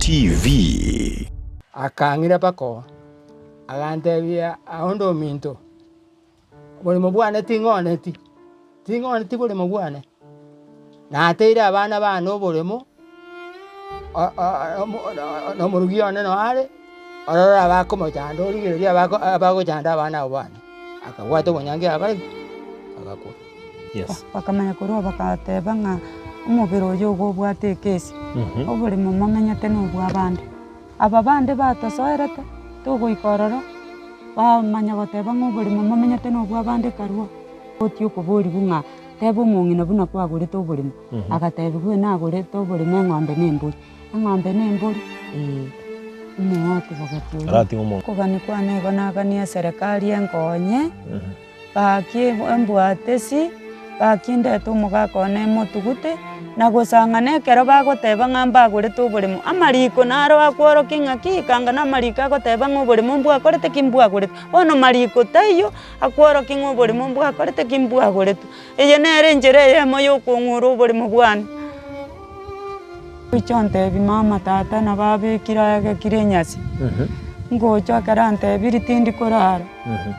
TV. Akangira pako agantebia ahondo minto buli mubwane ting'oneti buli mubwane nateire abana bana oboremo nomurugi one noare orora abakomochanda origereria abagochanda abana abo bana akabwata obonyange agai agakwa. Yes. Bakamenya korwa bakateba ng'a omubiri oyo ogobwate ekesi oboremo momenyete nobwa abande aba bande batosoerete togoikorora bamanya goteba ng'a oboremo momenyete nobwa abande karwa otio okoboriwu ng'a teba omong'ina buna kwagorete oboremo agatebiwa nagorete oboremo eng'ombe na embori omoote bogatio kogani kwane igo nagania eserikali enkonye baki embwatesi baki ndete omogaka one emotugute na gosang'ana ekero bagoteba ng'a mbagorete oboremo amariko naro akworokia ng'aki ikanga na amariko agoteba ng'a oboremo mbwakorete ki mbwagorete bono mariko taiyo akworokia ng'a oboremo mbwakorete ki mbwagorete eye nere enchera eyemo ya okong'ora oboremo bwane icho ntebi mama tata na babekire agekire enyasi ngocha ekero antebiri tindi korara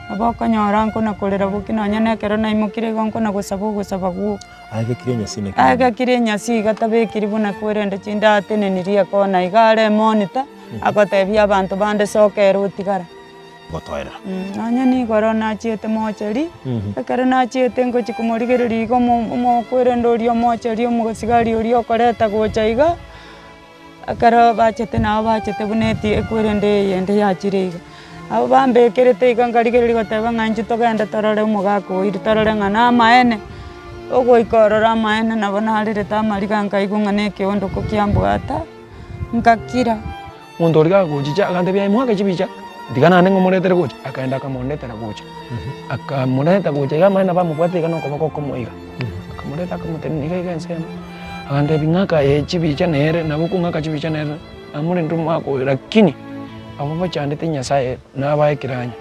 nabo okonyora nkona korera boki nonya na ekero naimokire igo nkona gosaba ogosaba gwoka agekire enyasi iga tabekiri buna kwerende chinde atenenirie ekona iga are emonita agotebia abanto bande sokera otigara gotoera nonya nigoro nachiete mocheri ekero nachiete ngochi komorigereria iga omokwerende oria omocheri omosigari oria okoreta gocha iga ekero bachete nabo bachete buna ekwerende eyende yachire iga abo bambekerete iga nkarigereria goteba ng'a inche togende torore omogaka oiri torore ng'a na amaene ogoikorora amaene nabo narerete amariga nkaigwa ng'a na ekeondoko kiambwata nkakira omonto oria gagochicha agantebia imwake chibicha tiga nande ng'omoretere gocha akaenda akamonetera gocha akamoreta gocha iga amaene bamobwate iga nokoboko okomoiga akamoreta akamotera iga ensemo agantebi ng'aka chibicha nere nabo kung'aka chibicha nere namorende omogaka oyo lakini abo bachandete nyasaye nabaekiranya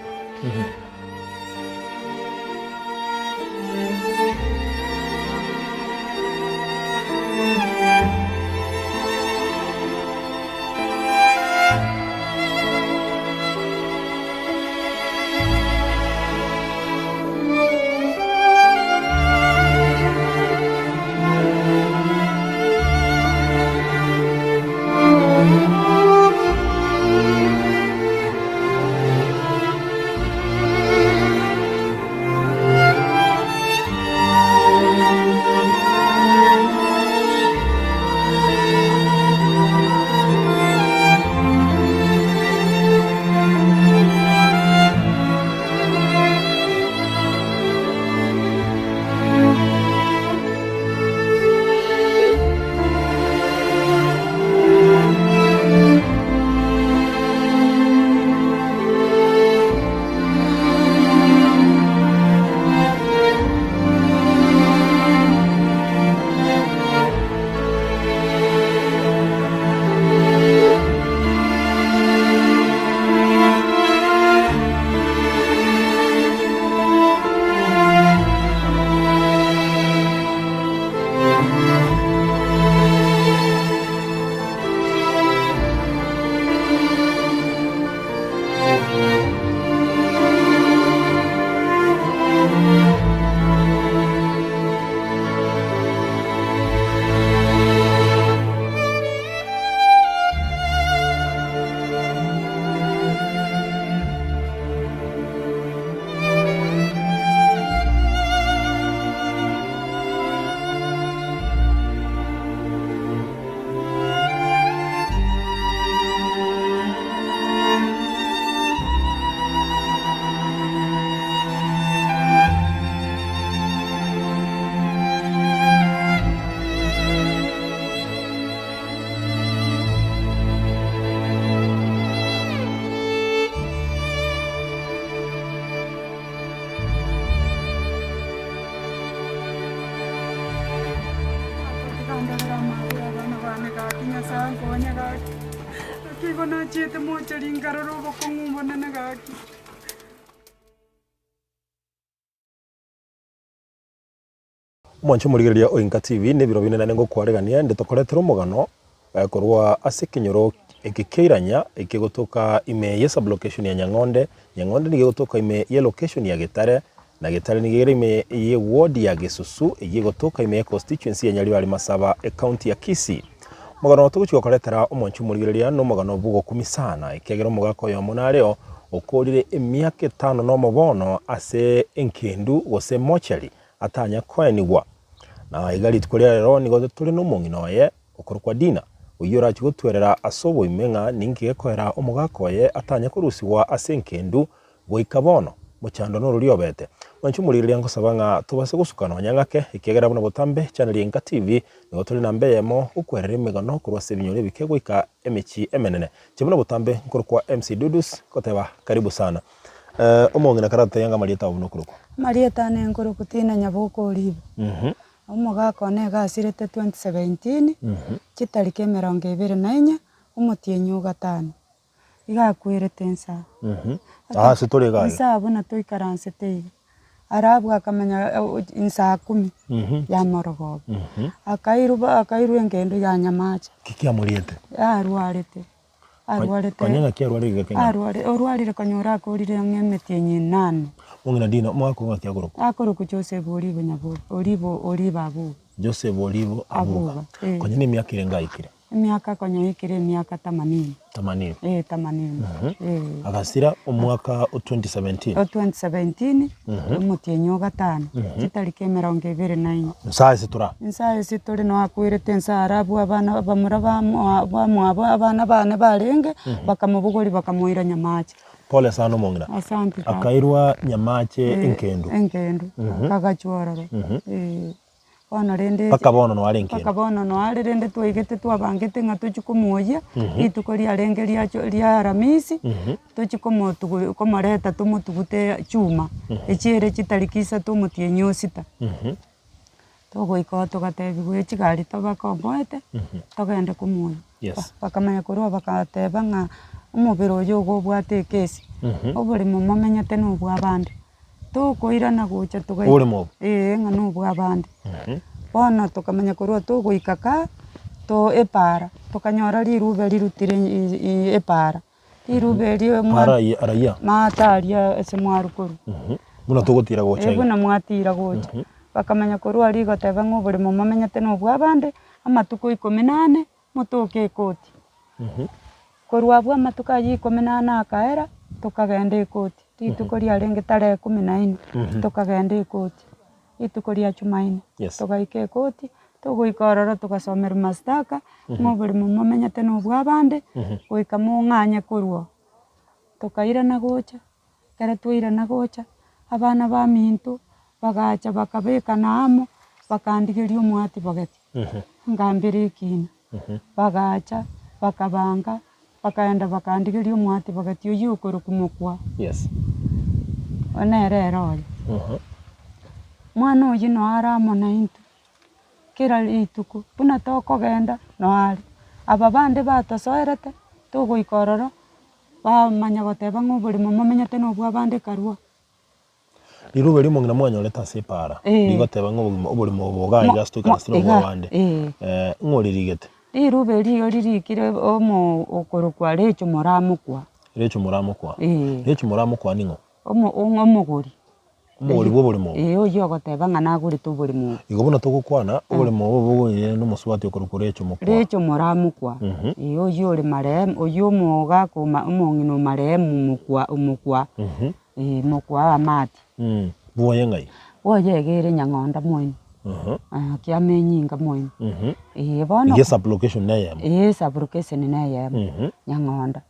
nachiete mochari nkarora obokong'u bonene gaki. Mwancho murigereria Oinka TV ne biro binene ngo kwaregania ndetokoretero mugano korwa ase kinyoro ikikeiranya ikigotoka ime ye sublocation ya Nyang'onde nigigotoka ime ye location ya Gitare na Gitare nigira ime ye ward ya Gisusu igigotoka ime constituency ya Nyaribari Masaba county ya Kisii. Mogano tuguchiko koretera omonchu murigereria no mogano bugo kumisana ikegero mogako yo monareo okorire emiaka 5 no mobono ase enkendu gose mochari atanya kwenigwa na igari tkuria rero nigo turi no mongino ye okorukwa dina uyora chigotwerera asobo imenga ninki gekoera omogako ye atanya kurusiwa ase enkendu goikabono muchando no ruriobete manchu murigereria ngosabanga tubase gusukana nyangake ikegera buno botambe channel Yenka TV nigo turi na mbeyemo ukwerera emegano kurwase binyore bikegwika emechi emenene chibuno botambe nkorukwa MC Dudus koteba karibu sana. Omongina karata yanga marieta obuno kuruko marieta ne nkuruko tina Nyabuko Olivo omogako ne gasirete 2017 chitariki 24 omotienyo gatano igakwirete nsa sitori gari nsa buna toikaransete arabu akamenya nsa 10 ya Morogo akairu engendo ya Nyamacha kikia muriete arwarete kanyanga kia rwarire Kenya orwarire kanyora akorire ng'emetienyi 8 ongina dino mwako ngakia guruko akoroku Joseph Olivo Nyabuko Olivo abu Joseph Olivo abuga kwenye ni miaka irenga ikire miaka konyo ikire miaka 80 80 agasira omwaka 2017 omotienyo gatano chitariki 24 nsa turi no akwirete nsa arabu abana bamura abana bane barenge bakamubugori bakamuira Nyamacha pole sana mongina asante akairwa Nyamache enkendu kagachororo Bono rende pakabono no arenke pakabono no are rende twigete twabangete nga tuchikomoya itukoria renge ria Aramisi tuchikomotu komoreta tumutugute chuma echere chitariki 3 motienyo 6 togoika tugatebi gwe chigari tobakomboete togende kumuya bakamanya korwa bakateba nga omubiro oyo gobwate kesi obuli mumenyete no bwabande tukoirana gocha tugai nga no bwabande bono tukamenya korwa tugoikaka to epara tukanyora rirube rirutire epara rirube rio araya mataria ese mwarukuru buna tugotira gocha buna mwatira gocha bakamenya korwa rigoteba ng'obuli mumenyete no bwabande amatuko 18 mutoke ikoti korwa bwa matuka 18 akaera tukagenda ikoti ituko ria renge tarehe 14 tukagenda ikoti ituko ria Jumaine tugaika ikoti tugoikorora tugasomera mastaka ng'obuli mumenyete no bwabande goika mung'anye korwa tukairana gocha kera twairana gocha abana ba minto bagacha bakabeka namo bakandigeria omwati bagati ngambire ikina bagacha bakabanga bakaenda bakandigeria omwati bagati oyo okorokumokwa onerero mwana oyo no aramona into kera ituko buna tokogenda no ari aba bande batosoerete tugoikorora bamanya goteba ng'obuli mumenyete no bwabande karwa irube rimo ngina mwanyoreta separa rigoteba ng'obuli muboga igasto ikastro bwabande ng'oririgete irube rio ririkire okorokwa recho moramukwa ningo omogori bwobuli mo oyo goteba ng'a nagorete obuli mo igo buna tugukwana obuli mo bugire no muswati okorokwa recho moramukwa oyo ore marehemu oyo moga kuma omong'ino marehemu omukwa mokwa amati bwoye ngai bwoye egere Nyang'onda moino kiamenyinga moino bono ye sublocation neye sublocation neye Nyang'onda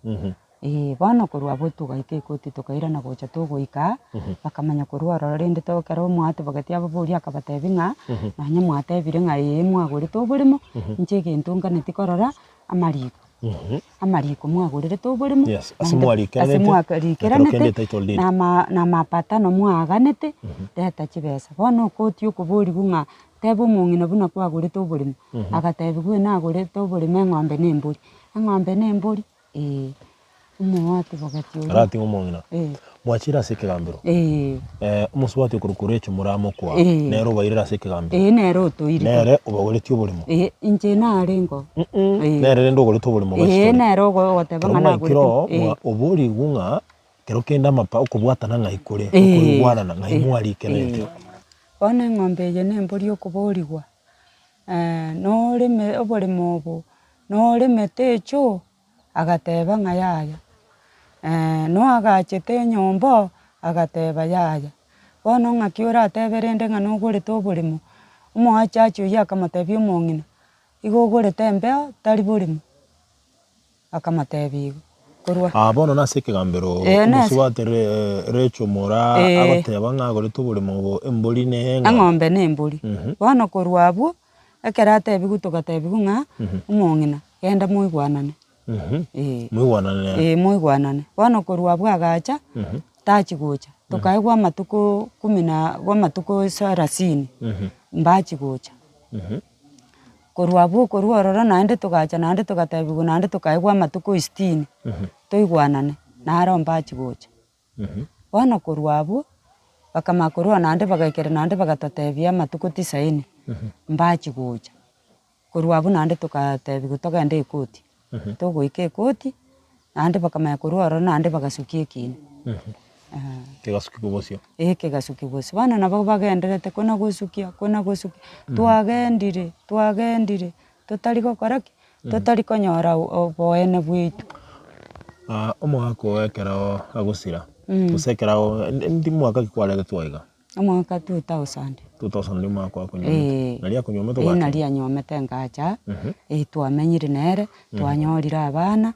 bono korwa bo tugaika ikoti tukairana gocha tugoika bakamanya korwa rorende tokera omwate bagati ababori akabatebi ng'a nanya mwatebire ng'a mwagorete obulimo inche egento nganeti korora amariko mwagorere tobulimo asemwarikiranete na mapatano mwaganete leta chibesa bono okoti okoboriwu ng'a teba omong'ina buna kwagorete obulimo agatebi gwe nagorete obulimo eng'ombe na embori umwati bagati arati umongina eh mwachira sekegambiro umusubati kurukurecho muramo kwa nero bayirira sekegambiro nero toiri nere ubagoreti uburimo inje narengo nere ndo goreti uburimo gastori nero gotebanga na goreti uburi gunga kero kenda mapa ukubwatana ngaikure ukurwana na ngaimwari kenete one ng'ombe ye nembori okuborigwa no rime oborimo obo no rime techo agateba ngayaya no agachete nyombo agateba yaya bono ng'akiora ateberende ng'a nogorete oborimo omoachachi oyo akamatebia omong'ina igo ogorete mbeo tari borimo akamatebia igo korwa bono nase ekegambero omusubate recho mora agoteba ng'a agorete oborimo obo embori ne eng'ombe na embori bono korwa abwo ekero atebiwu togatebiwu ng'a omong'ina genda moigwanane moigwanane bono korwa abwo agacha tachi gocha tokaigwa amatuko 10 gwa amatuko 30 mbachi gocha korwa abwo korwa ororo naende togacha naende togatebiwu naende tokaigwa amatuko 60 toigwanane naro mbachi gocha bono korwa abwo bakamanya korwa naende bagaikera naende bagatotebia amatuko 90 mbachi gocha korwa abwo naende togatebiwu togenda ekoti togoika ekoti naende bakamanya korwa ororo naende bagasukia ekine kegasuki bosio kegasuki bosio bono nabo bagenderete kona gosukia twagendire totari gokora ki totari konyora oboene bwitu omwaka oekerao agosira tosekerao ndi mwaka kikwarege twaiga omwaka 2000 ndi mwaka wakonyomete nari akonyomete gwacha nari anyomete ngacha twamenyire nere twanyorire abana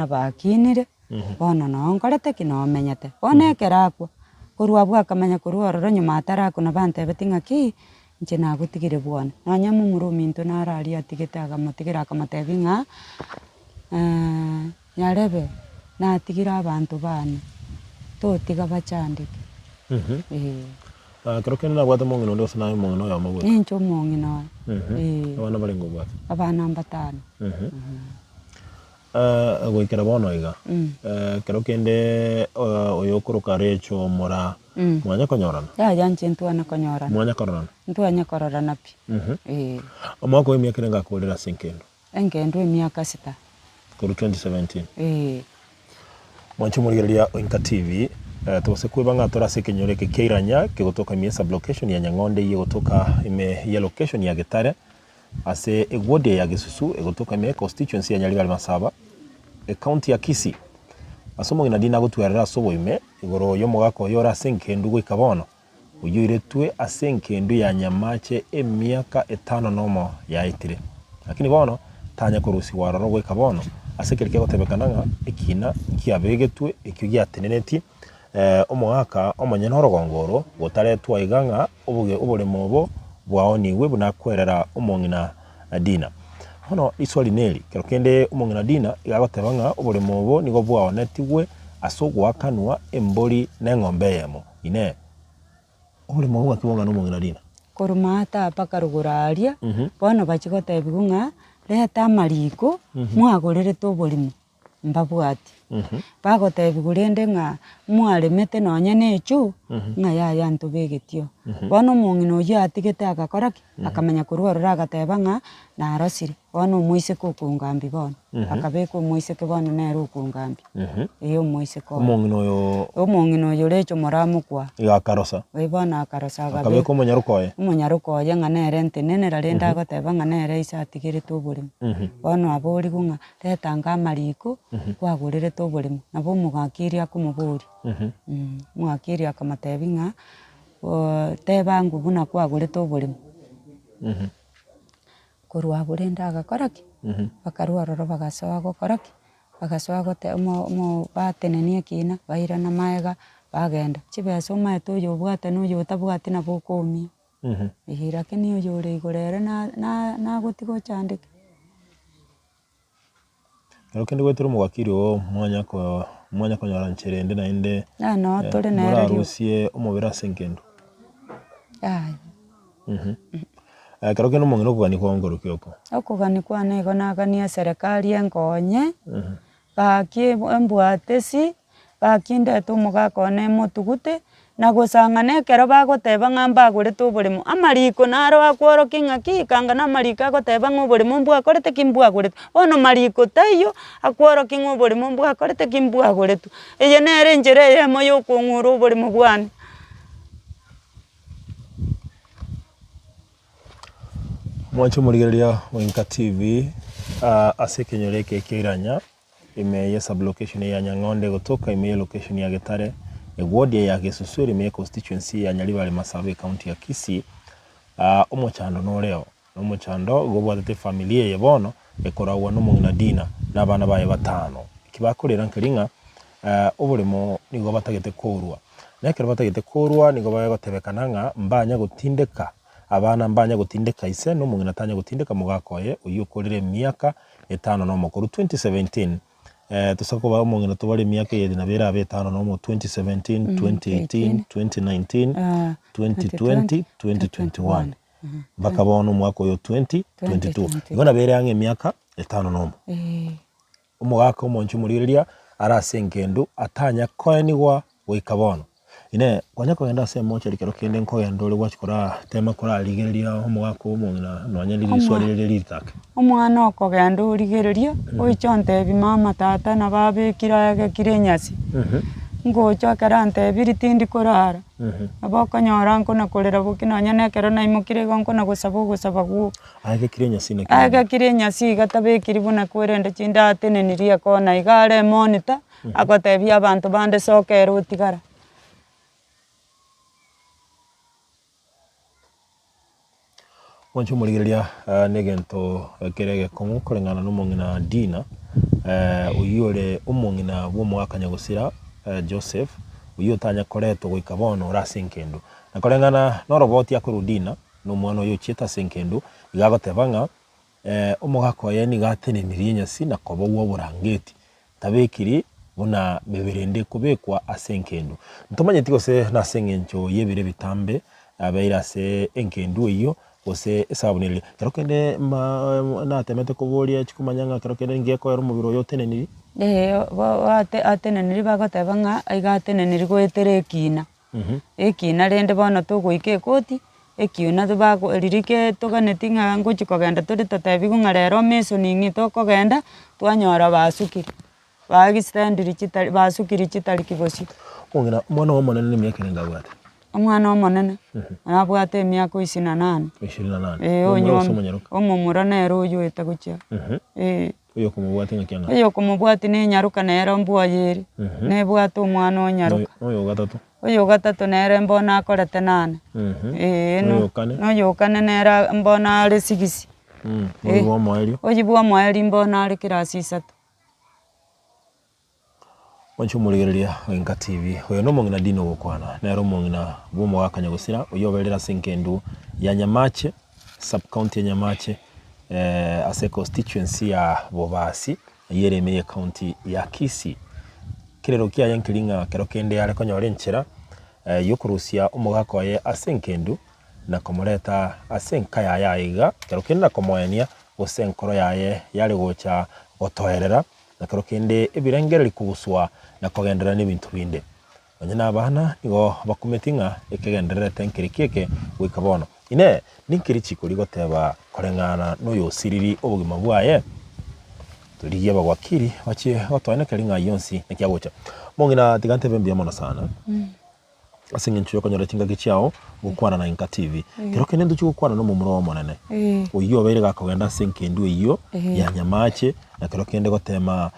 bakinire bono no nkorete ki no menyete bono ekera akwa korwa abwo akamenya korwa ororo nyuma atarakuna bantebeti ng'aki inche nagotigire bwana nonya momurumi into narari atigete agamotigera akamatebi ng'a nyarebe natigira abanto bane totiga bachandike kero kende nabwate omong'ina onde ase naye omong'ina oyo amabwate ninche omong'ina abana barengo obwate abana 5 goikera bono iga kero kende oyo okoroka recho mora mwanya konyorana yaya nche ntwana konyorana mwanya kororana ntwanya kororana pi omwaka wa emiaka erenga akorera ase enkendo emiaka 6 koru 2017 mwanche murigereria Oinka TV tose kweba ng'a torase ekenyoro eke kia Iranya kegotoka ime sublocation ya Nyang'onde iye gotoka ime ya location ya Getare ase egwode ya Gesusu egotoka ime constituency ya Nyaribari Masaba county ya Kisii ase omong'ina dina gotwerera ase oboime igoro y'omogaka oyo ore ase enkendo goika bono oyoiretwe ase enkendo ya Nyamache emiaka 5 nomo yaitire lakini bono tanya korusigwa ororo goika bono ase ekero kiagotebekana ng'a ekina kiabegetwe ekio giateneneti omogaka omonyene orogongoro gotaretwa iga ng'a oboremo obo bwaoniwe buna kwerera omong'ina Dina bono iswali neri kero kende omong'ina Dina igagoteba ng'a oboremo obo nigo bwaonetigwe ase ogwakanwa embori na eng'ombe eyemo ine oboremo obo bwakibonga na omong'ina Dina koruma ata mpaka ruguraria bono bachigotebiwu ng'a reta amariko mwagorerete oborimo mbabwati bagotebiwu rende ng'a mwaremete nonya na echu ng'a yaya ntobegetio bono omong'ina oyo atigete agakora ki akamenya korwa ororo agateba ng'a narosire bono omoiseke okungambi bono akabeka omoiseke bono nere okungambi omoiseke omong'ina oyo recho moramokwa igakarosa bono akarosa akabeka omonyarokoye ng'a nere ntenenera rende agoteba ng'a nere ase atigerete oboremo bono aboriwu ng'a retanga amariko kwagorerete oboremo nabo omogaka eria akomobori omogaka eria akamatebi ng'a tebangu buna kwagorete oboremo korwa abwo rende agakora ki bakarwa ororo bagasoa gokora ki bagasoa batenenia ekina bairana maega bagenda chibesa omaete oyo obwate na oyo otabwati nabo okoumia lakini oyo ore igoro ere nagotiga ochandeke kero kende gwetera omogakiri ogo mwanya konyora ncherende naende no tore nere morarusie omobere ase enkendo kero kende omong'ina okogani kwao nkoroki oko okogani kwane igo nagania serikali enkonye gaki embwatesi gaki ndete omogaka one motuguti na gosang'ana ekero bagoteba ng'a mbagorete oboremo amariko naro akworokia ng'aki ikanga na amariko agoteba ng'a oboremo mbwakorete ki mbwagorete bono mariko taiyo akworokia ng'a oboremo mbwakorete ki mbwagoretwe eye nere enchera eyemo ya okong'ura oboremo bwane. Mwancho murigereria Winka TV ase ekenyoro eke kia Iranya ime ya sublocation ya Nyang'onde gotoka ime ya location ya Getare egwodi ya Gesusu ime ya constituency ya Nyaribare Masabe county ya Kisii. Omochando noreo omochando gobwatete familia ye bono ekoragwa n'omong'ina Dina n'abana baye batano kibakorera nkiringa oboremo nigo batagete korwa nekero batagete korwa nigo bagotebekana ng'a mbanya gotindeka abana mbanya gotindeka ise n'omong'ina tanya gotindeka mugakoye oyukorire miaka 5 n'omokuru 2017 tusako ba omong'ina tobare miaka ye na bera be 5 n'omo 2017 2018 2019 2020 2021 mpaka bono mwaka oyo 2022 igona bere ange miaka 5 n'omo omogaka omonchu murigereria arase enkendu atanya koenigwa goika bono ine kwanya kogenda ase mocha likero kende nkogenda ore gwachikora tema kora rigereria omogaka omong'ina nonya liriswarire litake omwana okogenda origereria oicho ntebi mama tata na babekira agekire enyasi ngocha kera ntebiri tindi korara abokonyora nkona korera boki nonya nekero naimokire gonkona gosaba gwo agekire enyasi ne agekire enyasi gatabekiri buna kwerende chinda atenenirie kona igare monitor agotebia abantu bande sokera otigara. Mwancho murigereria negento kerege kongu korengana n'omong'ina Dina oyore omong'ina bw'omogaka Nyagosira Joseph uyo tanya koreto goika bono orase enkendu na korengana noroboti akorudina n'omwana oyo chieta senkendo igagoteba ng'a omogaka oye nigatenenirie enyasi na koba oborangeti tabekiri buna beberende kubekwa ase enkendu ntomanyeti gose nase eng'encho yebire bitambe abeire ase enkendu iyo gose esabunire kero kende natemete kuboria chikumanya ng'a kero kende ngekoera omobiro oyo oteneniri ateneniri bagoteba ng'a aiga ateneniri goetera ekina ekina rende bono togoika ekoti ekiuna ririke toganeti ng'a ngochi kogenda tori totebiwu ng'a rero mesoning tokogenda twanyora basukire bagisitendiri chitari basukiri chitari kibosi omong'ina omwana omonene ni miaka enga bwate omwana omonene nabwate emiaka 28 28 omomura nero oyoete gochia oyo komobwate ng'a kianga oyo komobwati nenyaruka nero mbwayeri nebwate omwana onyaruka oyo gatatu nere mbona akorete 8 noyokane nere mbona are 6 oyo bwomoeri mbona are kirasi 3. Mwancho murigereria Winka TV oyo n'omong'ina Dina ogokwana nero omong'ina bw'omogaka Nyagosira oyo oberera ase enkendu ya Nyamache sub county ya Nyamache ase constituency ya Bobasi yereme ya county ya Kisii kirero kiaye nkiringa kero kende yare konyora enchera yokurusia omogaka oye ase enkendu na komoreta ase enkaya yaiga kero kende nakomoenia gose enkoro yaye yare gocha gotoerera na kero kende ebirengere likuguswa na kogendera n'ebintu binde onye n'abana nigo bakumetinga ekegendererete nkiri kieke goika bono ine ninkiri chikuri goteba korengana n'oyo osiriri obogima bwaye turigie bagwakiri bache gotoenekeri ng'a yonsi nekiagocha mong'ina tigantebe mbia mono sana ase eng'encho yokonyora chingaki chiao gokwana na Winka TV kero kende nduchi gokwana n'omomura omonene oyo obeire gakogenda ase enkendu eyo ya Nyamache na kero kende gotema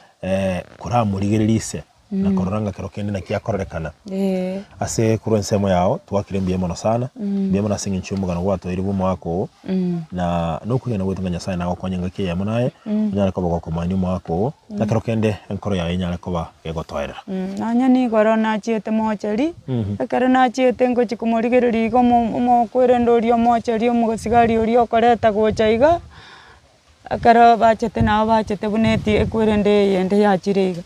koramurigereria ise na kororanga kero kende nakiakorerekana ase kurwa ensemo yao twakire mbia mono sana mbia mono ase eng'encho omogano gwatoire bw'omogaka oo na nokugenda gwetenga Nyasaye nagokonya ng'aki eyemo naye onyare koba gokomania omogaka oo na kero kende enkoro yaye enyare koba gegotoerera nanya nigoro nachiete mocheri ekero nachiete ngochi komorigereria iga omokwerenda oria omocheri omogasigari oria okoreta gocha iga ekero bachete nabo bachete buna ekwerende eyende yachire iga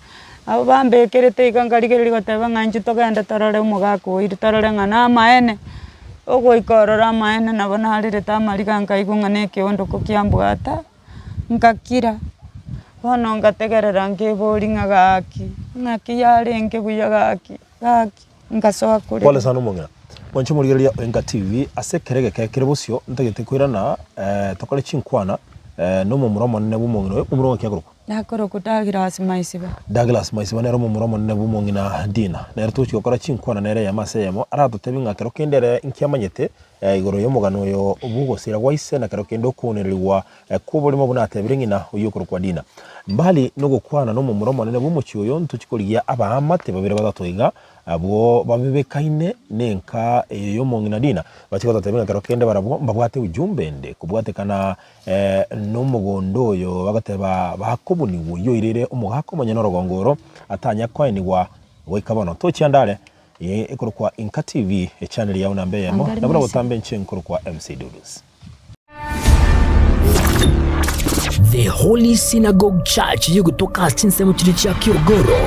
abo bambekerete iga nkarigereria goteba ng'a inche togende torore omogaka oiri torore ng'a na amaene ogoika orore amaene nabo narerete amariga nkaigwa ng'a na ekeondoko kiambwata nkakira bono ngategerera nkibori ng'aki yarenge buya gaki ngasoa kuri. Pole sana mongera mwancho murigeria Enka TV ase kerege kekere busio ntagete kwirana tokore chinkwana no mumuromo ne bumongino umurongo kyagruko nakoroku Douglas Maisiba nero mumuromo ne bumongina Dina nero tuchikora chinkwana nere ya maseyemo aradutebi ngakero kendere inkiamanyete igoro yo mugano yo ubugosira gwaise na kero kendo kunerirwa kuburimo bunatebirengina uyukuru kwa Dina mbali no gukwana no mumuromo ne bumuchiyo ntuchikorigia abahamate babire badatoiga abo babibekaine nenka yo mongina Dina bachikota tebinga kero kende barabo mbabwate ujumbende kubwatekana no mugondo yo bagateba bakobuni yo irere umugako manyano rogongoro atanya kwainigwa goikabono tochiandale ikuru kwa Enka TV channel ya unambe yamo nabura butambe nche nkuru kwa MC Dudus. The Holy Synagogue Church yugutoka Chinsemo chiri cha Kiogoro.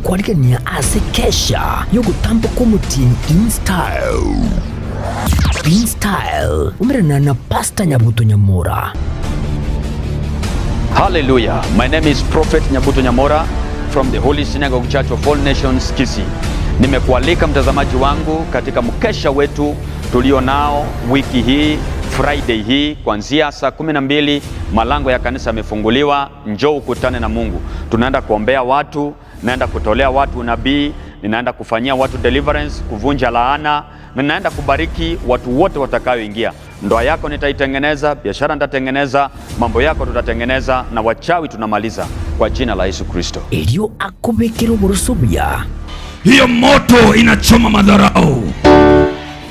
Kualikania ase kesha yugutambo kumutin in style umerana na Pastor Nyabuto Nyamura. Hallelujah. My name is Prophet Nyabuto Nyamura from the Holy Synagogue Church of All Nations Kisii. Nimekualika mtazamaji wangu katika mkesha wetu tulio nao wiki hii Friday hii kuanzia saa 12 malango ya kanisa yamefunguliwa. Njoo ukutane na Mungu. Tunaenda kuombea watu, naenda kutolea watu nabii, ninaenda kufanyia watu deliverance, kuvunja laana, na ninaenda kubariki watu wote watakaoingia. Ndoa yako nitaitengeneza, biashara nitatengeneza, mambo yako tutatengeneza, na wachawi tunamaliza kwa jina la Yesu Kristo. Elio akubekero burusubia. Hiyo moto inachoma madharau.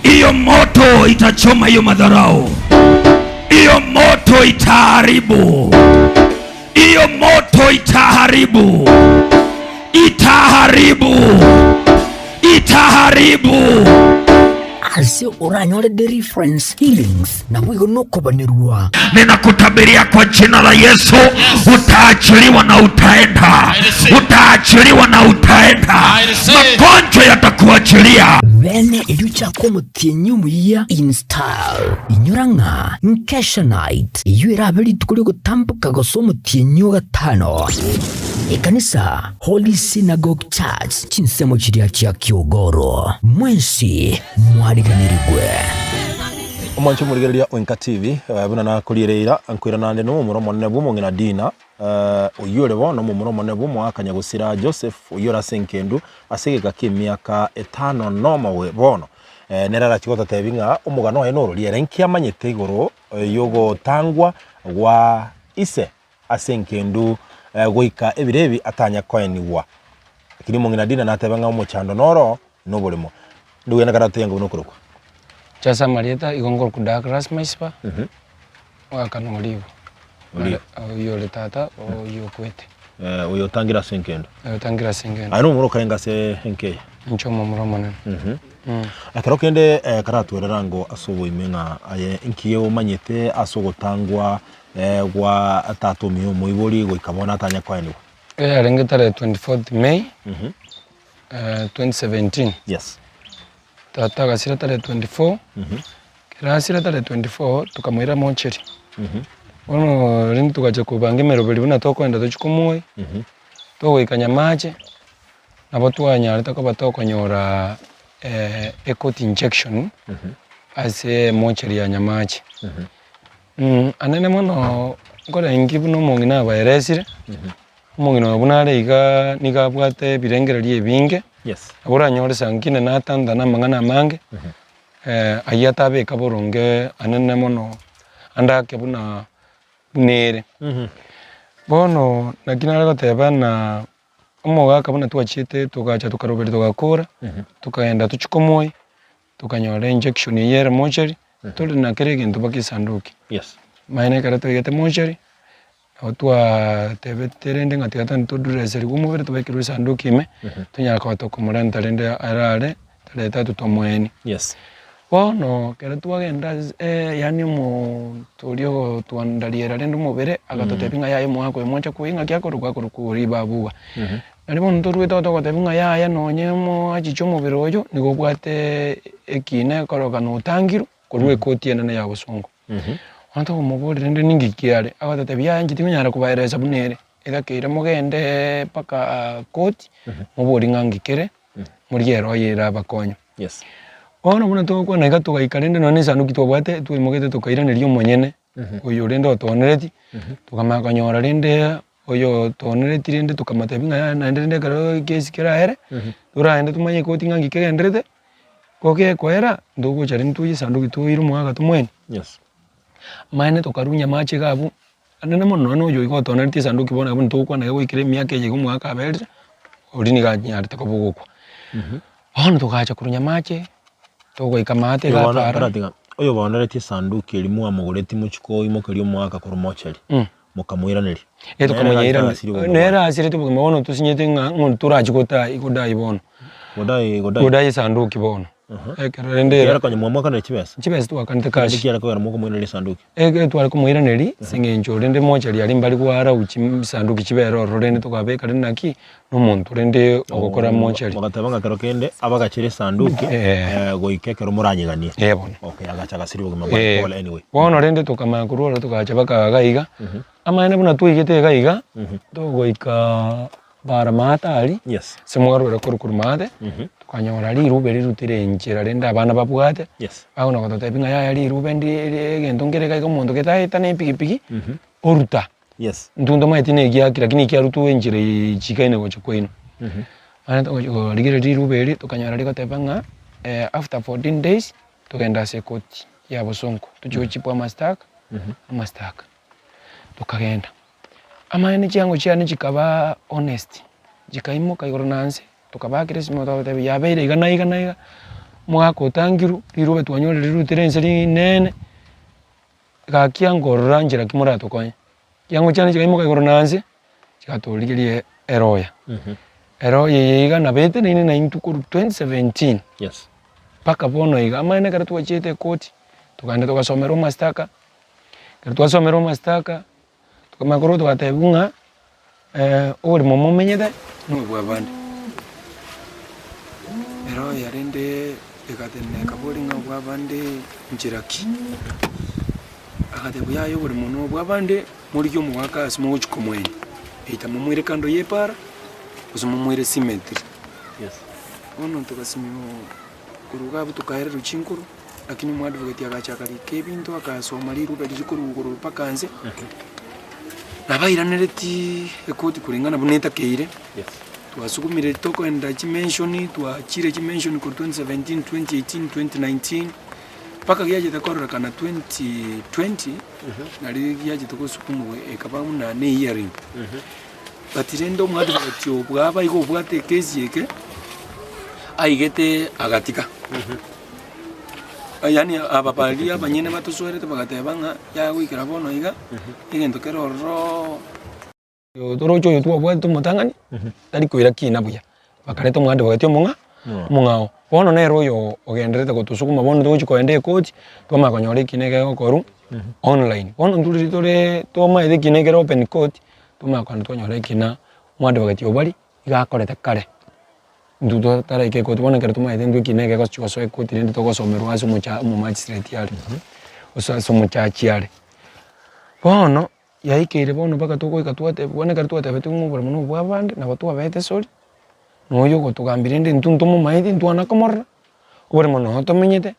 Hiyo moto itachoma hiyo madharau. Hiyo moto itaharibu. Hiyo moto itaharibu. Itaharibu. Asio oranyole deliverance healings na wigo nuko banirua. Ninakutabiria kwa jina la Yesu, utaachiliwa na utaenda. Utaachiliwa na utaenda. Magonjwa yatakuachilia. Bene ilucha komu tienyumu ya in style. Inyuranga nkesha night. Iyuira abeli tukuli kutambuka gosomu tienyu gatano. Ikanisa Holy Synagogue Church Chinsemo chiria chia Kiogoro. Mwensi mwariganirigwe. Mwancho murigeria Enka TV buna na kulireira ankwira nande no muromo ne bumongina Dina uyore bono muromo ne bumo akanyagusira Joseph uyora senkendu asegeka kimyaka 5 noma we bono nerara chigota tebinga umugano enoro liere nkiamanyete igoro yogo tangwa wa ise asenkendu goika ebirebi atanya kwaeniwa kiri mongina Dina natebanga umuchando noro no bulimo ndugena karate yango nokuruko Chasa Marieta igongor ku Douglas Maisiba. Wakano olivo. Uyo tata uyo kwete. Uyo tangira senkendo. Tangira senkendo. Ano muro karenga se henke. Nchomo muromo. Akaro kende karatu rango asobo imenga aye inkiye umanyete asogo tangwa gwa atatu miyo muibori go ikabona atanya kwaeni. Arengetare 24th May 2017. Yes. Tata gasira tale 24. Kirasira tale 24 tukamwira moncheri. Ono rindu tukaje kubange merobeli buna tokwenda tuchikumwe. Togo ikanyamaje. Nabo twanya litako batoko nyora ecot injection as a moncheri ya nyamaje. Anene mono ngora ingibu no mongina baeresire. Mongino bunare iga niga bwate birengera lie binge. Yes. Abura nyore sangine natanda na mangana mange. Ayata be kaboronge anene mono anda kebuna bunere. Bono nakina rego tebana omoga kabuna twachite tukacha tukarobere tukakora. Tukaenda tuchikomoy. Tukanyora injection yere mocheri. Tuli na kerege ntubaki sanduki. Yes. Maine karato yete mocheri. Otwa teveterende ngatiata ntudure seri kumubere tubekirwe sanduki me tunyaka watokomora ntalende arare taleta tutomweni. Yes. bono kera twagenda yani omotorio twandariera rende omobere agatotebi ng'a yaya mwako emwancha kuinga kiakorwa kuri babuga nari bono torwete otogotebi ng'a yaya nonye achiche omobere oyo nigo obwate ekine koroka notangiru korwa ekoti enene ya bosongo bono togomoborera rende ningi kiare agatotebi yaya nchiti ngonyara kobaeresa buna ere igakeire mogende mpaka koti mobori ng'a ngikere muri eroya ere abakonyo bono buna togokwana iga togaika rende nonye esanduki twabwate twaimogete tokairaneria omonyene oyo rende otonereti tokamanya konyora rende oyo tonereti rende tokamatebi ng'a naende rende ekero ekesi keraere toraende tomanye ekoti ng'a ngikegenderete gogekoera ntogocha rende toiya esandukitoire omwaga tomoeni amaene tokarunya amache iga abwo anene mono nonye oyo iga otonereti esanduki bono abwo ntogokwana iga goikera emiaka eye iga omwaka aberire oria niga anyarete koba ogokwa bono togacha korunya amache togoika maate iga para oyo bonereti esanduki eri mwamogoreti mochiko oimokeria omwaka korwa mochari mokamwiraneri tokamwenyera nere asirete obogima bono tosinyete ng'a ng'onto torachi godai bono godai esanduki bono ekero rende era konya mwamwakanera chibesa twakanete kashi kiara kogera mokomwiraneri esanduki twari komwiraneri sing'encho rende mochari ari mbari gwarauchi esanduki chibere ororo rende togabeka rende naki nomonto rende ogokora mochari mogateba ng'a kero kende abagachire esanduki goika ekero moranyegania bono agacha gasiri obogima bwa anyway bono rende tokamanya korwora togacha bakaga iga amaene buna twaigete iga iga togoika bara maata ari semogarwera korokoro maate tukanyora rirube rirutire enchera rende abana babwate bagona gototebi ng'a yaya rirube ndi egento nkereka iga omonto getaeta na epikipiki oruta ntunto maeti negiaki lakini ekiarutwa enchera chikaine gocha kwaino ane togochigorigire rirube eri tukanyora rigoteba ng'a after 14 days togenda ase ekoti ya bosongo tochigochipwa amastaka tukagenda amaene chiango chiane chikaba honest chikaimoka igoro nanse tukabakire simo togotebi yabeire iga na iga mwaka otangiru rirube twanyore rirutire ense rinene gakia ngorora nchera kimoratokonya chiango chiane chikaimoka igoro nanse chikatorigerie eroya eroya iga nabete nine na intukuru 2017 paka bono iga amaene kera twachete ekoti tukagenda tugasomera omastaka kera twasomera omastaka tukamanya korwa togatebi ng'a oborimo momenyete nobwa abande eroya rende egateneka bori ng'a obwa abande nchera ki agatebi yaya oborimo nobwa abande mori omogaka ase mogochia komwenya eita momwire kando yepara gose momwire symmetry bono togasimia koruga abwo tokaererwa chinkoro lakini omwadvocate agachaka rika ebinto akasoma rirube riri korwa mpaka nse nabairanereti ekoti kuringana buna etakeire twasugumire tokoenda chimensioni twachire chimensioni kuri 2017 2018 2019 mpaka giachete kororekana 2020 nari giachete gosukumwa ekaba buna ne hearing but rende omwadvocate obwaba igo obwate ekesi eke aigete agatika yani abapali abanyene batosoerete bagateba ng'a yagoikera bono iga egento kero ororo torocho oyo twabwate tomotang'ani tari koira kina buya bakareta omwadvocate omong'ao bono nere oyo ogenderete gotosukuma bono togochi koenda ekoti twamanya konyora ekina egegokorwa online bono nturiri tore tomaete ekina ekere open court twamanya kwana twanyora ekina omwadvocate obari iga akorete kare ntuto taraika ekoti bono kero tomaete ntwe ekina egegochi gosoa ekoti rende togosomerwa ase omomagistrate are ase omochachi are bono yaikeire bono mpaka togoika twatebi bono ekero twatebete ng'a oboremo nobwa abande nabo twabete sori noyo ogotogambia rende intwe ntomomaeti ntwana komorora oboremo nogo tomenyete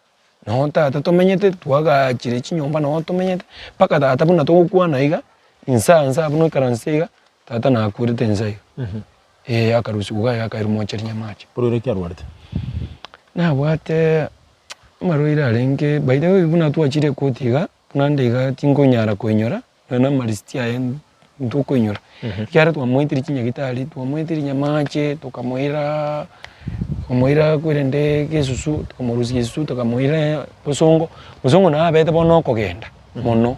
nogo tata tomenyete twagachire chinyomba nogo tomenyete mpaka tata buna togokwana iga nsa buna oikara nsa iga tata nakurete nsa iga akarusiwa iga akaira mochari nyamache orore kiarwarete nabwate amarwaire arenge by the way buna twachire ekoti iga buna nde iga tinkonyara koinyora na maristi aye ntokoinyora kiara twamoitire chinyagitari twamoitire nyamache tukamoira kwirende gesusu tukamorusi gesusu tukamoira bosongo nabete bono okogenda mono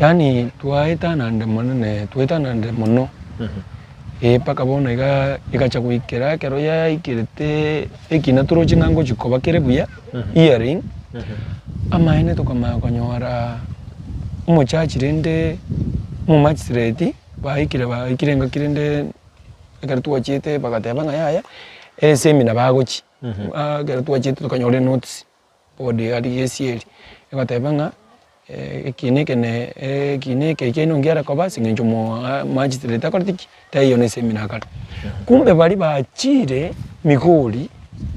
yani twaetanande mono paka bono igacha gwikera kero ya ikirete ekina turochi ngango chikoba kere buya earring amaene tukama konyora umuchachi rende mu magistrate baikire kirende ekero twachete bagateba ngaya seminar bagochi ekero twachete tukanyore notes body ali yesieri egateba nga kineke kenongiara koba singenjo mo magistrate akortiki tayo ne seminar kala kumbe bali bachire migori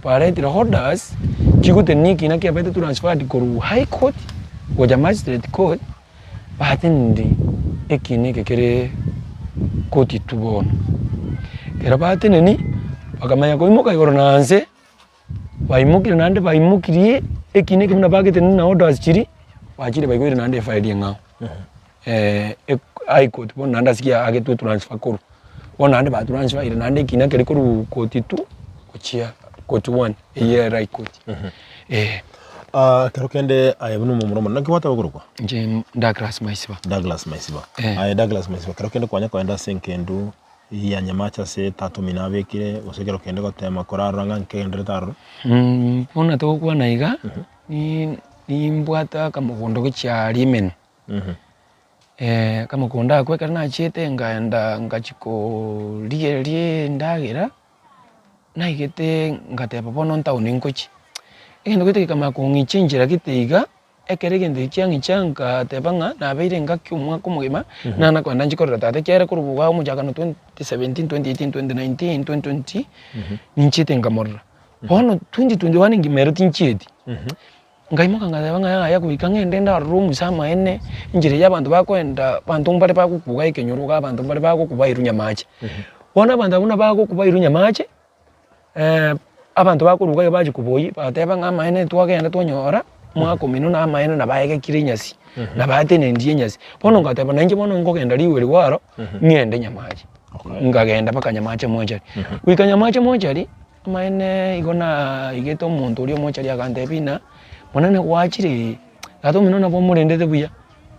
baretira orders chigute niki na kiabete transferred koru high court goja magistrate court batendi ekineke kere koti tubono kera bateneni bakamanya ko imoka igoro nanse baimukire nande baimukirie ekineke muna bagete na orders chiri wachire baigwire nande file ngao high court bon nanda sikia agetu transfer koru bon nande ba transfer ile nande kina kere koru koti tu kuchia koti 1 year high court kero kende ayabunu mumuromo nakiwata bagurukwa nje Douglas Maisiba Douglas Maisiba kero kende kwanya kwenda senkendu ya nyamacha se tatu minabekire usekero kende gotema koraranga nkendre taro pona to kwa naiga ni mbwata kamugondo gichari men kamugonda kwekera na chete ngaenda ngachiko lie ndagira naigete ngatepa bono ntauni nkochi egendo gete kama kungichinjira giteiga ekere gende chiangichanka tebanga na beire ngakyumwa kumugima nana kwanda njikorera tate kere kurubuga umujagano 2017 2018 2019 2020 ninchite ngamorra bono 2021 ngimero tinchiti ngaimoka ngatebanga ya kubikanga ndenda room sama ene njire y'abantu bakwenda bantu mbare bakukuga ikenyuruga abantu mbare bakukuba irunya mache bona abantu abuna bakukuba irunya mache abantu bakuruga baje kuboyi batebanga amaene twagenda twonyora mwako mino na amaene na baege kirinyasi na batene ndiye nyasi bono ngateba nanje bono ngogenda liwe liwaro ngende nyamache ngagenda paka nyamache moja wikanyamache moja amaene igona igeto muntu uri moja yakandebina monane wachire tato mino nabo murendete buya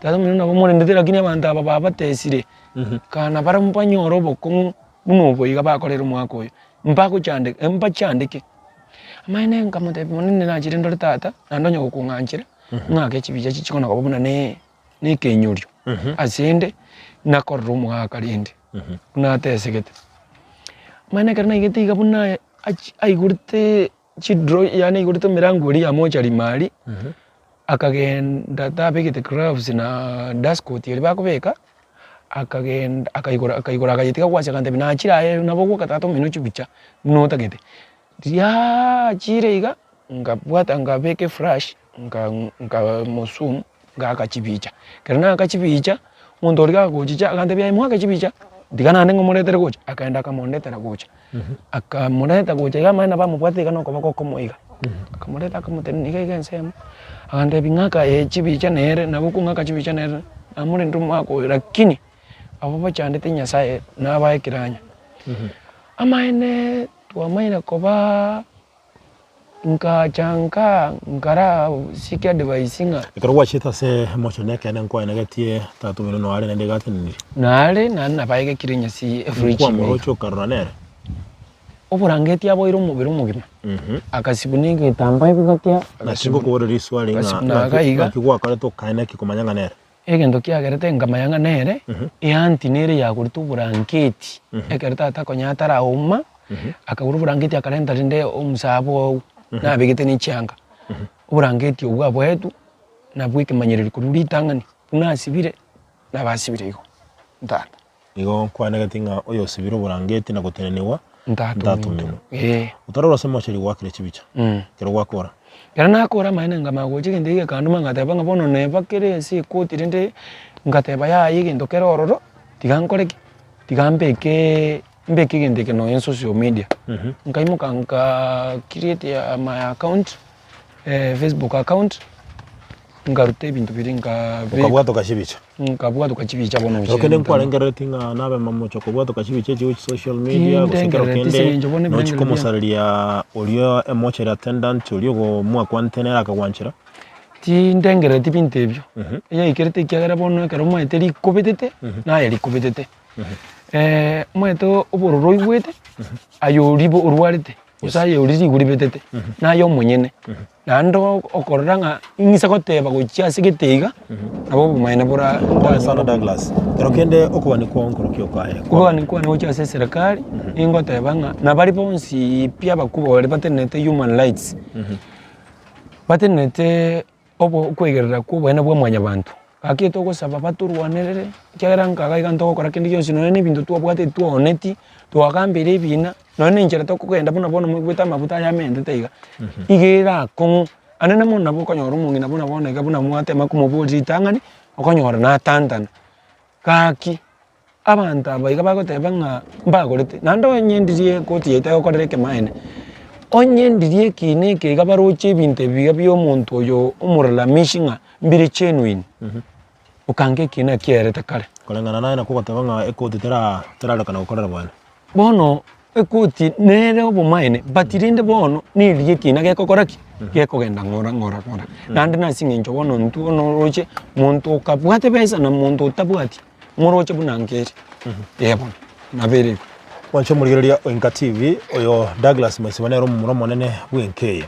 tato mino nabo murendete lakini abantu aba babatesire kana bara mpanyoro boko muno boyiga bakorera mwako mpako chandike amaine nkamote monene nachire ndore tata nandonyo gukunganchira ngake chibija chichikona kwabuna ne kenyurio asende nakorro mwaka rinde kuna tesegete amaine karna igete igabuna aigurte chidro yani igurte miranguri ya mocha limali akagenda tabegete gloves na dust coat yali bakobeka akagenda akaigora akayitika kwase kante binachira nabo kwatato minuchu bicha notagete ya chirega ngabwata ngabeke flash nga mosum ngakachibicha kerana akachibicha muntu olika kuchicha kante bya imwaka chibicha digana nengo moretere kucha akaenda kamondetera kucha akamureta kucha kama ina bamubwate kana ko komoiga akamureta akamutenika igensema akande bingaka chibicha nere nabuku ngaka chibicha nere amure ndumako lakini abo bachandete nyasaye nabaekiranya amaine tuamaina koba nkachanka nkara sikia devaisinga ekero wachita se mochoneke nenko enegetie tatu mino no ale nende gateniri nale na baige kirinya si fridge kwa morocho karonere oburangeti abo iro mubiro mugima akasibuninga tambaye bigakia nasibo ko ri swali nga kigwa kare to kaina kikomanyanga nere egendo kiagerete ngamayanga nere anti nere yakuritu burangeti ekereta atakonyatara uma akaguru burangeti akarenta rinde omusabo na bigete ni changa burangeti obwa bwetu na bwike manyereri kururi tangani unasibire na basibire iko ndata igo kwana gatinga oyo sibiro burangeti na guteneniwa ndatu mino utarora sema chiri wakire chibicha kero gwakora kera nakora maine ngamago chigende kandu ngateba ngabono ne bakere si koti rinde ngateba ya yigendo kero ororo tigankoreki tigambeke mbeke gende ke no en social media nkaimuka nka create my account Facebook account ngarute bintu biringa ukabwato kashibicha nkabwato kachibicha bono biche okende nkwale ngaratinga nabe mamucho kubwato kashibicha je social media gusekero kende no chikomo salia olio emoche attendant olio go mwa kwantenera akagwanchira ti ndengere ti bintebyo ya ikerete kyagara bono kero mwa eteri kubetete na yeri kubetete mweto obororo igwete ayoribo urwarite usaye uriri iguribetete nayo monyene nando okorora nga ingisa goteba gochia sigiteiga nabo bumaine bora sana Douglas pero kende okubani kwa onkoro kwae kuba ni kwa nocha se serikali ingoteba nga nabari bonsi pia bakuba bari batenete human rights batenete obo kwegerera kubwena bwa mwanya bantu akito gosaba baturwanirire kyaranka gaiga gokora kindi yonsi none bintu twabwate twoneti twagambire ibina none njera tokugenda buna bona mwita mabuta ya mente teiga igera kongo anene mona bokonyora mungi na bona ga buna mwate makumubuli tangani okonyora na tantana kaki abantu abaiga bagoteba nga mbagorete nando nyendirie koti yete gokorereke maene onyendirie kine ke gabaroche binte biga byo muntu oyo umuralamishi nga mbire genuine ukange kina kierete kare kolengana naye nakugoteba nga ekoti teralekana gukorera bwana bono ekoti nere obumaine batirinde bono nirie kina gekokoraki gekogenda ngora nandi nasingencho bono ntu ono roche muntu ukabwate besa na muntu utabwati muroche bunangeri yebo nabere wancho murigereria Oinka TV oyo Douglas Maisibane mumuro monene bwenkeye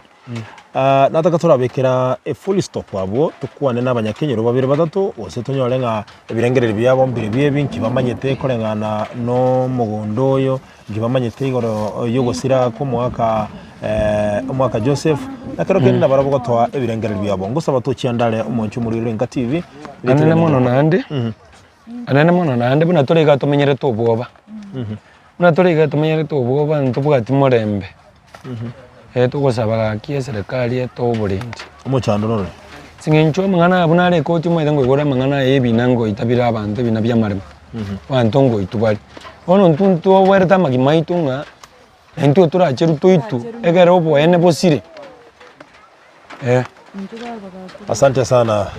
nataka turabekera full stop abo tukwane n'abanyakenyero babiri batatu ose tonyore nga ebirengereri byabo mbere byebinki bamanyete korengana no mugondo oyo ngibamanyete igoro yogosira ko mwaka Joseph nakero kenda barabo gotwa ebirengereri byabo ngusaba tukiandale umoncho murigereria Oinka TV anene mono nande buna torega tumenyere tobwoba buna torega tumenyere tobwoba ntubwati morembe tugosaba kie serikali etoburindi omochando nore singencho mangana abunare koti mwedengo igora mangana ebinango itabira abantu bina byamarema bantongo itubali ono ntuntu owereta magimaitunga entu turacheru tuitu egere obo ene bosire asante sana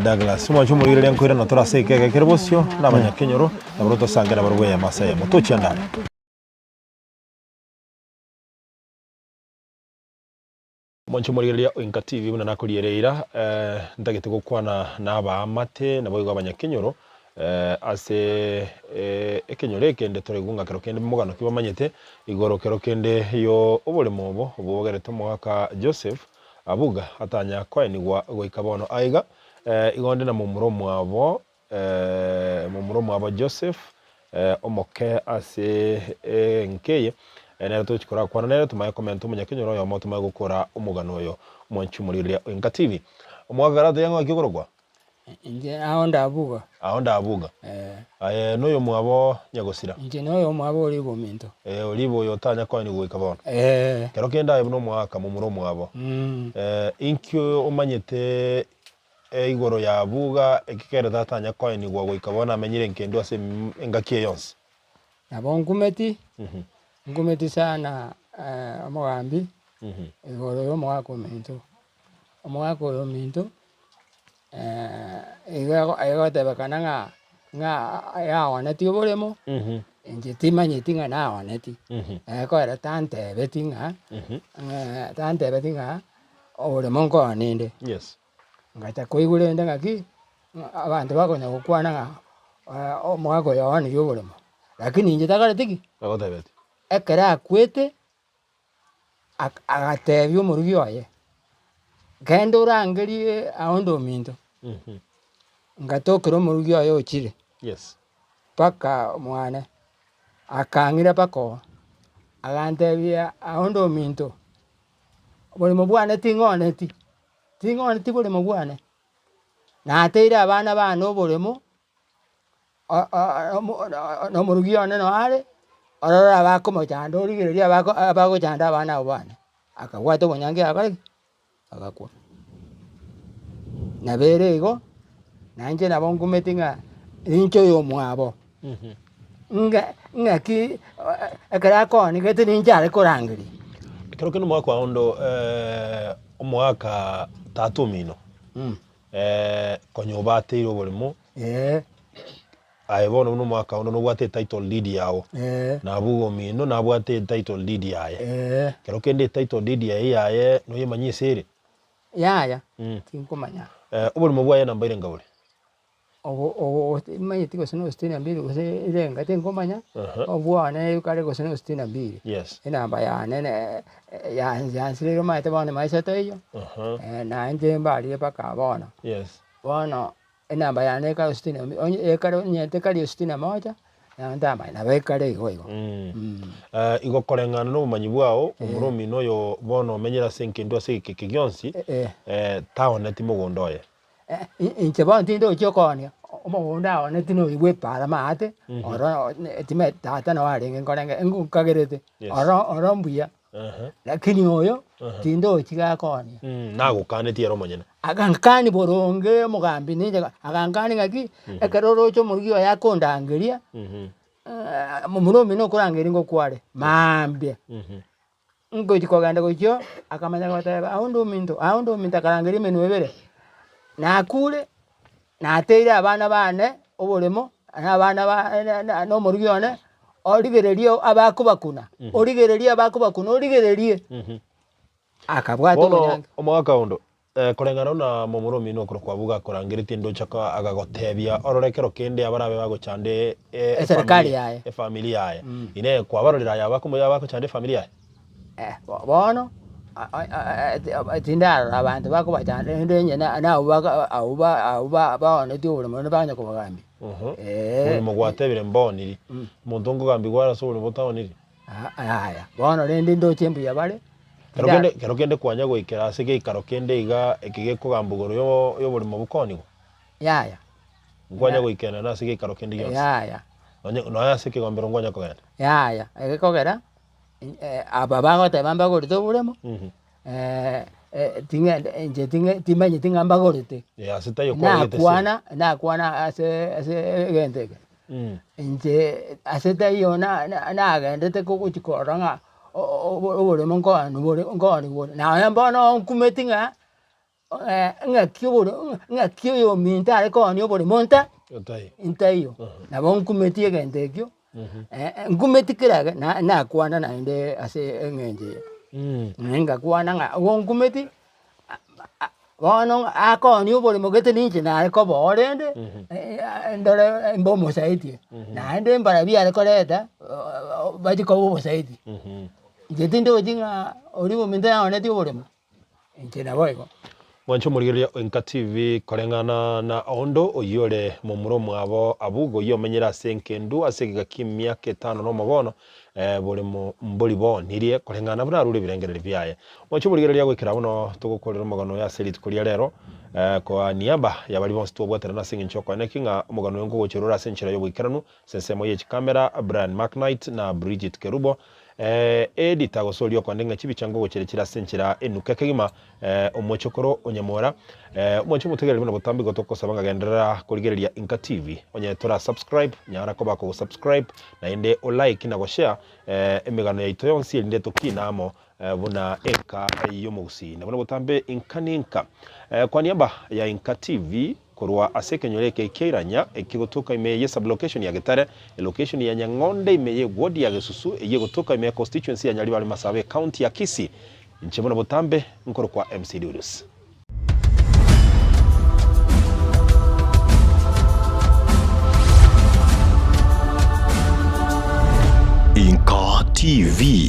Douglas mwancho murigereria nkwira na turaseke kerebosio n'abanyakenyero naburoto sangana barwe ya masaya mutochanda mwancho murigereria Oinka TV buna nakuriereira ndagete gukwana n'aba amate nabo abanyakenyero ase ekenyoro ekende toregunga kero kende mugano kibamanyete igoro kero kende yo obolemo obo obogerete mwaka Joseph abuga atanya kwaenigwa goikabono aiga igonde na mumuromo abo Joseph omoke ase nkeye nero tukikora kwana nero tumaye comment umunyakenyoro yo moto maye gukora umugano yo mwanchu murigereria Oinka TV omwagarado yango akigorogwa nje aonda abuga noyo mwabo nyagosira nje noyo mwabo olibo minto olibo yotanya kwa ni goikabono kero kenda ibno mwaka mumuromo abo inkyo umanyete igoro ya abuga ekikere datanya kwa ni goikabona amenyire nkendo ase engakie yonse nabo ngumeti sana omugambi igoro yo mwaka yo minto ego tebekana nga yaoneti oboremo inje timanyeti nga naoneti koera tantebeti nga oboremo nkoninde ngacha koigurende ngaki abantu bakonya gukwana nga omwaka oyo yaonire oboremo lakini inje tagareti ekere akwete agatebia omorugi oye kende orangerie aonde ominto ngatokera omorugi oyo ochire paka mwane akang'ire paka agantebia aonde ominto oboremo bwane ting'oneti boremo bwane nateire abana bane oboremo nomorugi one noare orora abakomochanda origereria abagochanda abana abo bane akabwata obonyange agakwa nabere igo nanje nabo ngumeti nga incho yo mwabo ngaki ekara koni gete ninjare korangiri kero keno mwaka waondo omwaka tatumino konyo bateire oboremo aibono no mwaka ono nobwate title deed yao nabugo mino nabwate title deed yaye kero kende title deed yaye no yemanyisere yaya tinkumanya oboremo bwaye nambaire ngabure o mayiti ko sino 62 ko se irenga tengomanya obwane kare ko sino 62 yes inamba yane yansire maite bone maisa toyo na inde mbali paka bona yes bona inamba yane ka 62 onye kare nyete kare 61 na ndama na bekare igo igo korengana no bumanyi bwao umuromi noyo bono menyera senkindu ase kigionsi taone ti mugondoye inche bon tindo chokonia omugunda one tino igwe para mate oro time tata no ari nkorenge ngukagerete oro mbuya lakini oyo tindo chiga konia na gukane tiero monyene agankani boronge mugambi nije agankani ngaki ekeroro cho murugio yakondangeria muromi no kurangeri ngo kware mambye ngo chikoganda gocho akamanya goteba aundo minto karangeri menwebere nakule nateire abana bane oboremo abana ba no murugione origererio abakubakuna origererie akabwato bono omwaka undo korengana na momuromi no kwabuga korangirite ndo chaka agagotebia ororekero kende abarabe bagochande serikali yaye familia yaye ine kwabarorera yabako chande familia yaye bono tindara abantu bakubachande ndenye na uba baone tiure mone banya kubagambi mu gwatebire mboniri muntu ngogambi gwara so uri butaoniri aya bono rende ndo chembu yabale kero kende kwanya goikera asige ikaro kende iga ekige kugambugoro yo buri mu bukoni yaya gwanya goikena na asige ikaro kende yose yaya no asike gombero gwanya kogenda yaya ekogera aba bagote bamba gorito buremo timanye tingamba gorite asita yo kwagete na kwana ase gendeke nje asita yo na gendete ko kuchikoranga oburemo ngoni na mbono nkumetinga ngakyo yo minta ariko ni oburi monta intayo na bon kumetie gendekyo nkumetikiraga na kwana na inde ase ngenje nga kwana nga nkumeti bono akoni oburi mogete ninje na ariko borende ndore mbomo saiti na inde mbara bia ariko leta baji ko bomo saiti jetindo jinga oribo minta ya oneti oburemo inchena boygo mwancho murigeria Inka TV korengana na ondo oyore momuro mwabo abugo yo menyera senkendu asegiga kimya ketano no mabono buri mburi bonirie korengana bura ruri birengerere byaye mwancho murigeria gwikira buno tugukorera mugano ya serit kuria rero kwa niaba ya bali bonse tubwatera na singin choko nekinga mugano yongo gocherura senchira yo gwikiranu sensemo ye kamera Brian McKnight na Bridget Kerubo edita gosolio kwandenga chibichango gocherekira senchira enuka kegima omwochokoro onyamora mwancho mutegerere bino butambi gotoko sabanga gendera kurigereria Inka TV onye tora subscribe nyara ko bako subscribe na inde o like na go share emigano ya ito yonsi inde tokinamo buna eka yomusi na bino butambe Inka kwa niaba ya Inka TV korwa asekenyoreke keiranya ekigotoka ime yesa location ya Getare location ya Nyangonde ime ye ward ya Gesusu ye gotoka ime constituency ya Nyaribali Masabe county ya Kisii nchebona butambe nkoro kwa MC Dudus Inka TV.